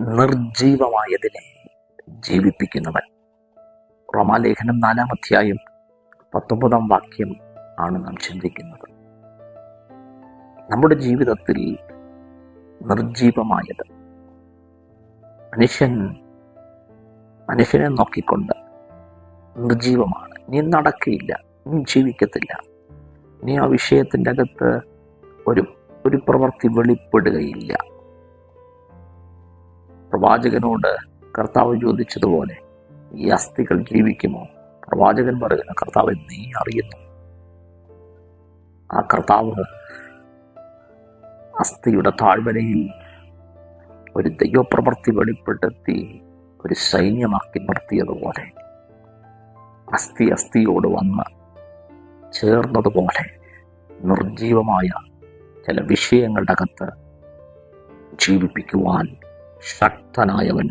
നിർജീവമായതിനെ ജീവിപ്പിക്കുന്നവൻ. റോമാലേഖനം 4-ാം അധ്യായം 19-ാം വാക്യം ആണ് നാം ചിന്തിക്കുന്നത്. നമ്മുടെ ജീവിതത്തിൽ നിർജീവമായത് മനുഷ്യനെ നോക്കിക്കൊണ്ട് നിർജീവമാണ്, നീ നടക്കില്ല, നീ ജീവിക്കത്തില്ല, നീ ആ വിഷയത്തിൻ്റെ അകത്ത് ഒരു പ്രവൃത്തി വെളിപ്പെടുകയില്ല. പ്രവാചകനോട് കർത്താവ് ചോദിച്ചതുപോലെ ഈ അസ്ഥികൾ ജീവിക്കുമോ? പ്രവാചകൻ പറയുന്ന, കർത്താവ് നീ അറിയുന്നു. ആ കർത്താവ് അസ്ഥിയുടെ താഴ്വരയിൽ ഒരു ദൈവപ്രവൃത്തി വെളിപ്പെടുത്തി ഒരു സൈന്യമാക്കി നിർത്തിയതുപോലെ അസ്ഥിയോട് വന്ന് ചേർന്നതുപോലെ നിർജീവമായ ചില വിഷയങ്ങളുടെ അകത്ത് ജീവിപ്പിക്കുവാൻ ശക്തനായവൻ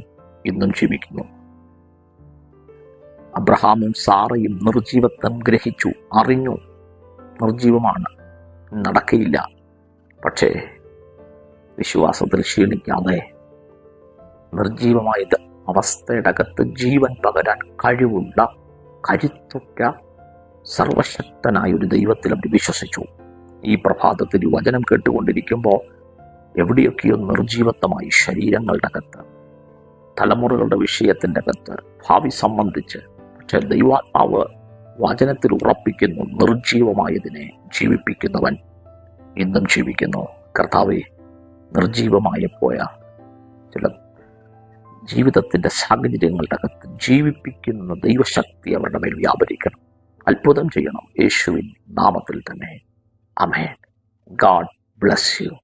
ഇന്നും ജീവിക്കുന്നു. അബ്രഹാമും സാറയും നിർജീവത്വം ഗ്രഹിച്ചു, അറിഞ്ഞു നിർജീവമാണ്, നടക്കയില്ല. പക്ഷേ വിശ്വാസത്തിൽ ക്ഷീണിക്കാതെ നിർജീവമായ അവസ്ഥയുടെ അകത്ത് ജീവൻ പകരാൻ കഴിവുള്ള കരുത്തുറ്റ സർവശക്തനായ ഒരു ദൈവത്തിൽ അവർ വിശ്വസിച്ചു. ഈ പ്രഭാതത്തിൽ ഈ വചനം കേട്ടുകൊണ്ടിരിക്കുമ്പോൾ എവിടെയൊക്കെയോ നിർജീവത്വമായി ശരീരങ്ങളുടെ അകത്ത്, തലമുറകളുടെ വിഷയത്തിൻ്റെ അകത്ത്, ഭാവി സംബന്ധിച്ച്, പക്ഷെ ദൈവാത്മാവ് വചനത്തിൽ ഉറപ്പിക്കുന്നു, നിർജീവമായതിനെ ജീവിപ്പിക്കുന്നവൻ ഇന്നും ജീവിക്കുന്നു. കർത്താവെ, നിർജീവമായ പോയ ചില ജീവിതത്തിൻ്റെ സാഹചര്യങ്ങളുടെ അകത്ത് ജീവിപ്പിക്കുന്ന ദൈവശക്തി അവരുടെ മേൽ വ്യാപരിക്കണം, അത്ഭുതം ചെയ്യണം. യേശുവിൻ നാമത്തിൽ തന്നെ. ആമേൻ. God bless U.